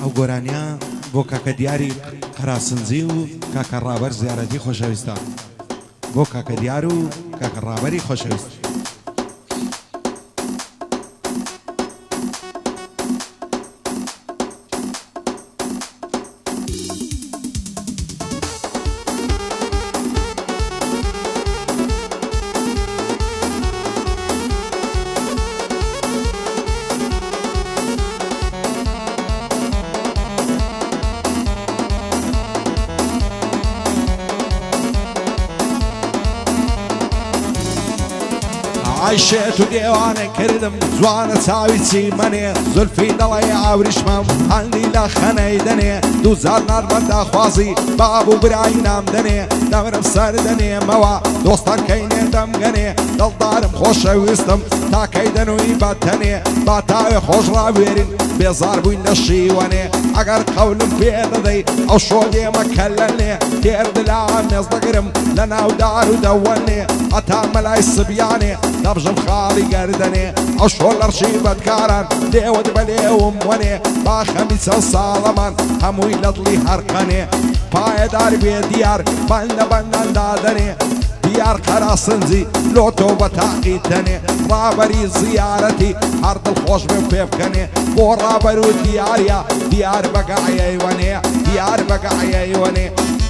ئەو گۆرانیە بۆ کاکە دیاری قەراسنجی و کاکە ڕابەر زیارەتی خۆشەویستە بۆ کاکە دیار و کاکە ڕابەری خۆشەویست. عیشێت و دێوانە کردم جوانە چاوی چیمەنێ زولفی دەڵی ئاوریشمەم هەندی لە خەنەی دەنێ دووزار نارمەندا خوازی باب و برای نام دەنێ دەمرم سەر دەنێمەوە دۆستەکەینێ دەمگەنێ دڵدارم خۆشەویستم تاکەی دەنووی بەتەنێ با تاوێ خۆش ڕاوێرین بێزار بووین لە شیوەنێ ئەگەر قەولم پێ دەدەی ئەو شۆ دێمە کەلەنێ تێردلا مێز دەگرم لە ناودار و دەوەنێ هەتا مەلای سبیانێ دەبژم خاڵی گەردەنێ ئەو شۆ لەڕشی بەدکاران دێوت بەلێوم وەنێ با خەمی چەند ساڵەمان هەمووی لە دڵی هەرقەنێ پایەدار بێ دیار بەندە بەندەندا دەنێ دیار قەراسنجی لۆتۆ بە تاقی تەنێ ڕابەری زیارەتی هەر دڵخۆش بێ پێ بکەنێ بۆ ڕابەر و دیارە دیار بەگایەی وەنێ دیار بەگایەی وەنێ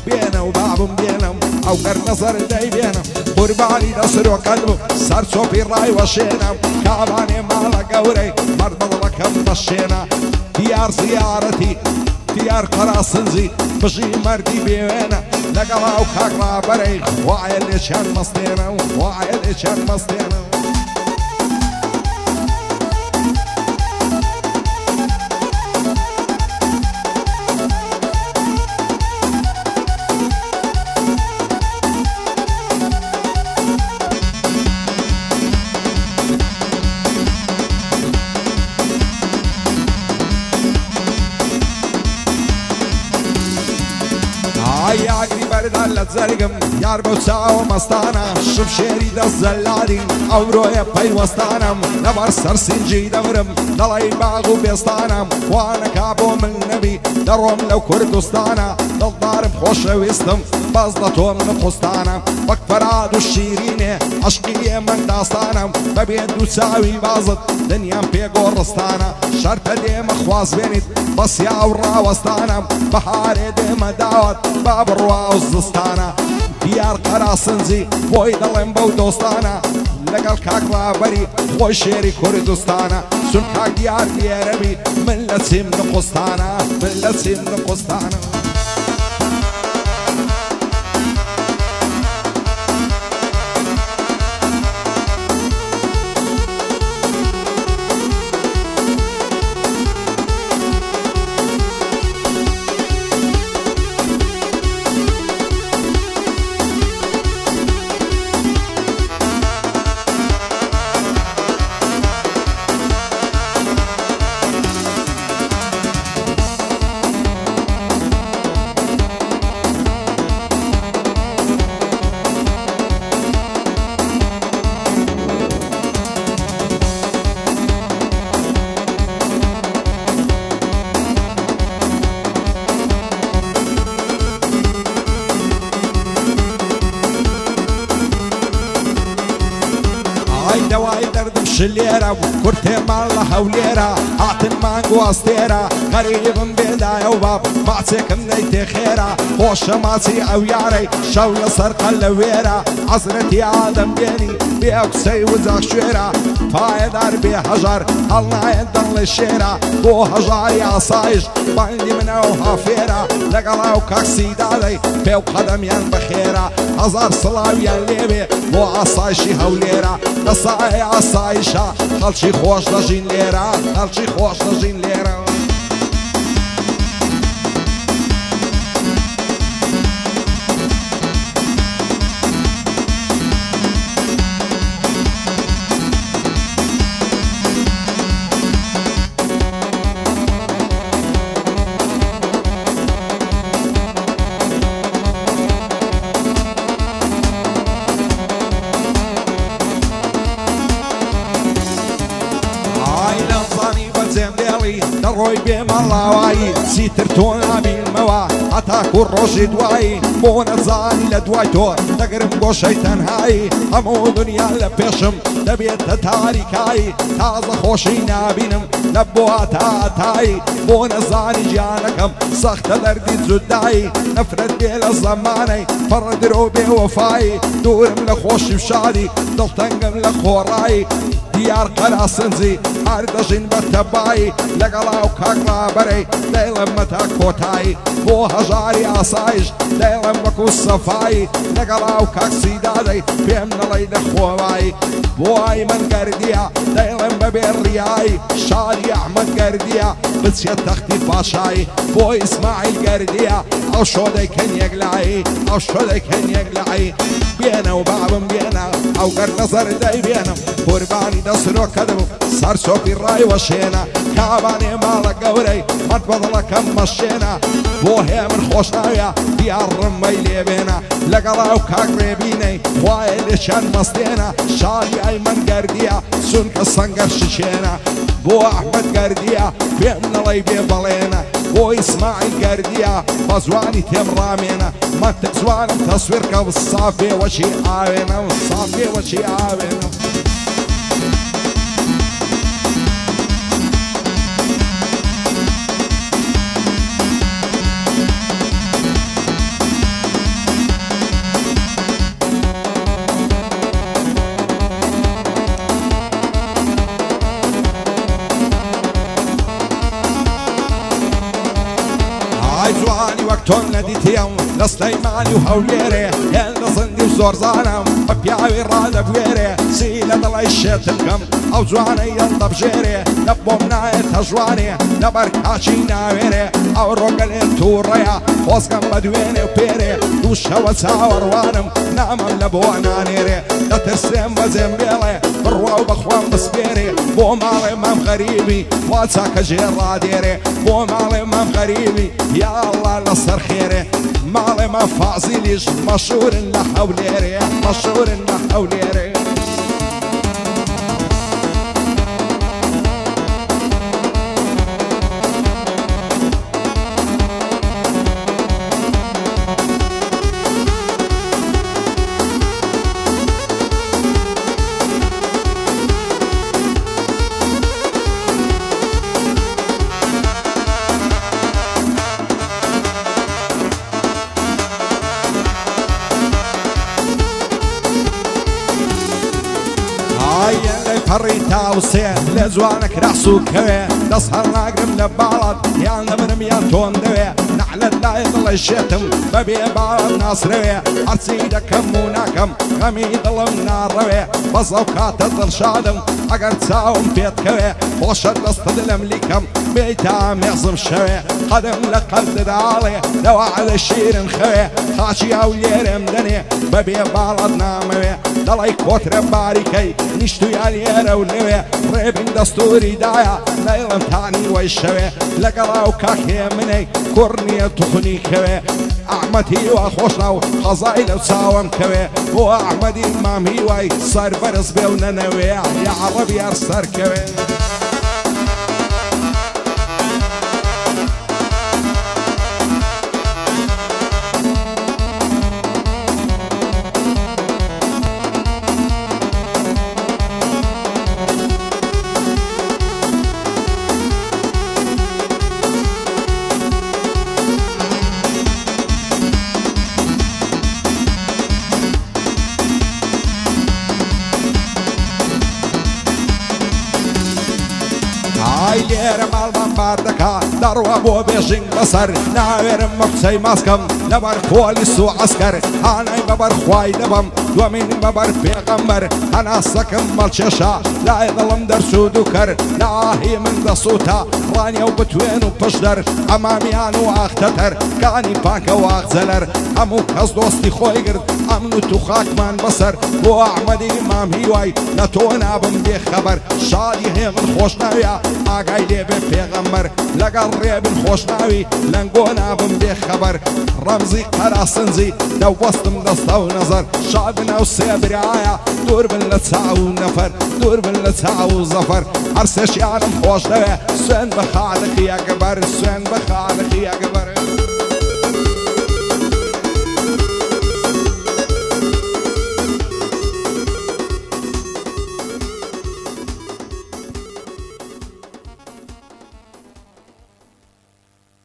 بێنە و بابم بێنم ئەو گەر نەزەر دەی بێنم قوربانی دەسر و قەلبم سەر چۆپی ڕای وەشێنم کاوانێ ماڵە گەورەی مەردەڵەکەم بەشێنە دیار زیارەتی دیار قەراسنجی بژی مەردی بێوێنە لەگەڵا و کاک ڕابەرەی وایە لێچیان مەستێنە و وایە لێچیان مەستێنە یاگری بەردان لە جەرگم یار بۆ چاوە مەستانە شم شێری دەست زەلادی ئەوڕۆیە پەیوەستانم لەبەر سەرسینجی دەورم دەڵی باغ و بێستانم خوانەکا بۆ من نەبی دەڕۆم لەو کوردستانە دڵدارم خۆشەویستم بەس لە تۆم نخستانم وەک فەراد و شیرینێ عەشقی من داستانم بەبێ دوو چاوی بازت دنیام پێگۆڕستانە شەرتە دێمە خوازبێنیت بەسیا و ڕاوەستانم بەهارێ دێمە داوات با بڕوا و زستانە دیار قەراسنجی بۆی دەڵێم بەو دۆستانە لەگەڵ کاک ڕابەری خۆی شێری کوردستانە چون کاک دیار لێرەبی من لە چیم نقستانە من لە چیم نقستانە دەوای دەردم شلێرە کورتێ ماڵ لە هەولێرە هاتن مانگ و ئەستێرە غەریبم بێدایە و باب ماچێکم نەیتێ خێرە خۆشە ماچی ئەو یارەی شەو لەسەر قەل لە وێرە حەزرەتی ئادەم بێنی بێ قسەی وزەق شوێرە پایەدار بێ هەژار هەڵنایەن دڵی شێرە بۆ هەژاری ئاسایش بەندی منەوە هافێرە لەگەڵا و کاکسی دادەی پێ و قەدەمیان بەخێرە هەزار سڵاویان لێبێ بۆ ئاسایشی هەولێرە لەسایە ئاسایشە خەڵکی خۆش دەژین لێرە خەڵکی خۆش دەژین لێرە دڵی دەڕۆی بێمەڵاوایی چیتر تۆ نابینمەوە هەتاکو ڕۆژی دوایی بۆ نەزانی لە دوای تۆ دەگرم گۆشەی تەنهایی هەموو دنیا لە پێشم دەبێتە تاریکایی تازە خۆشی نابینم لە بۆ هاتایی بۆ نەزانی گیانەکەم سەختە دەردی جودایی نەفرەت بێ لە زەمانەی پڕ درۆ بێوەفایی دوورم لە خۆشی و شادی دڵتەنگم لە خۆڕایی دیار قەراسنجی هەر دەژین بە تەبایی لەگەڵا و کاک ڕابەرەی دەیڵم مەتا کۆتایی بۆ هەژاری ئاسایش دەیڵم وەکو سەفایی لەگەڵا و کاک سیدادەی پێم نەڵەی لە خۆوایی بۆ ئای من گەردیە دەیڵم بەبێ ڕیایی شاری ئەحمەد گەردیە بچێت تەختی پاشایی بۆ ئیسماعیل گەردیە ئەو شۆدەیکەن یەکلایی ئەو شۆدەیکەن یەکلایی بێنە و بابم بێنە ئەو گەر نەزەر دەیبێنم قوربانی دەسرۆکەدم سەر چۆپی ڕای وەشێنە کابانێ ماڵە گەورەی مەت بەدڵەکەم مەشێنە بۆ هێ من خۆش ناویە دیار ڕمبەی لێبێنە لەگەڵا و کاک ڕێبینەی خوایە لێچەند مەستێنە شاری ئای من گەردیە چونکە سەنگەر شچێنە بۆ ئەحمەد گەردیە پێم نەڵەی بێ بەڵێنە بۆ ئیسماعیل گەردیە بە زوانی تێم ڕامێنە مەتک زوانم تەسوێرکە سافێ وەچی ئاوێنە و سافێ وەچی ئاوێنە جوانی وەک تۆ نەدیتیم لە سلەیمانی و هەولێرێ هێن لە زەندی و زۆرزانم بە پیاوی ڕادەبوێرێ چی لە دڵی شێتم کەم ئەو جوانەی هێڵدە بژێرێ لە بۆم نایێتە جوانێ لەبەر کاچی ناوێرێ ئەو ڕۆگەلێن تووڕەیە خۆزگەم بە دوێنێ و پێرێ دووشەوە چاوەڕوانم نامەم لە بۆ نانێرێ دەترسێم بەجێم بێڵێ بڕوا و بەخوام بسپێرێ بۆ ماڵێ مام غەریبی وا چاکە ژێر ڕادێرێ بۆ ماڵێ مام غەریبی یا الله لەسەر خێرێ ماڵێ مام فازیلیش مەشهورن لە هەولێرێ مەشهورن لە هەولێرێ پەڕی تاوسێ لە جوانە کراسووکەوێ دەست هەڵ ناگرم لە باڵات یان دەبرم یان تۆم دەوێ نەحلت لای دڵی شێتم بەبێ باڵات ناسرەوێ هەرچی دەکەم و ناکەم غەمی دڵم ناڕەوێ بەزە و کاتە دڵشادم ئەگەر چاوم پێتکەوێ خۆشە دەستت لەم لیکەم بێیتا مێزم شەوێ قەدم لە قەلدداڵێ لەوا لە شیرن خەوێ خاچی ئەو لێرم دەنێ بەبێ باڵات نامەوێ دەڵی کۆترە باریکەی نیشتویا لێرە و لەوێ ڕێبین دەستوری دایە لەیڵم تانی وەی شەوێ لەگەڵا و کاکێ منەی کوڕنیە توخنی کەوێ ئەحمەدی وا خۆشنا و خەزای لەو چاوەم کەوێ بۆ ئەحمەدی مامی وای سەر بەرز بێ و نەنەوێ یا عەڕەبی هەر سەر کەوێ لێرە ماڵمان باردەکە دەڕوە بۆ بێژنگ بەسەر ناوێرم مەقچەی ماسکەم لەبەر پۆلیس و عەسکەر هانای بەبەر خوای دەبەم دووەمین بەبەر پێغەمبەر هەناسەکەم مەڵکێشە لای دڵم دەرچوو دوو کەر لاهی من دەسووتە ڕانیە و بتوێن و پشدەر ئەمامیان و ئاختەتەر کانی پاکە و ئاغزەلەر هەموو کەس دۆستی خۆی گرت ئەمن و تو خاکمان بەسەر بۆ ئەحمەدی مامی وای لە تۆ نابم بێخەبەر شادی هێ من خۆش ناویە ئاگای لێبێ پێغەمبەر لەگەڵ ڕێبن خۆشناوی لەنگۆ نابم بێخەبەر ڕەمزی قەراسنجی دەوەستم دەستە و نەزەر شادن منە و سێبرایە دوور بن لە چاو و نەفەر دوور بن لە چاو و زەفەر هەر سێشیانم خۆش دەوێ سوێن بە خالقی ئەکبەر سوێن بە خالقی ئەکبەر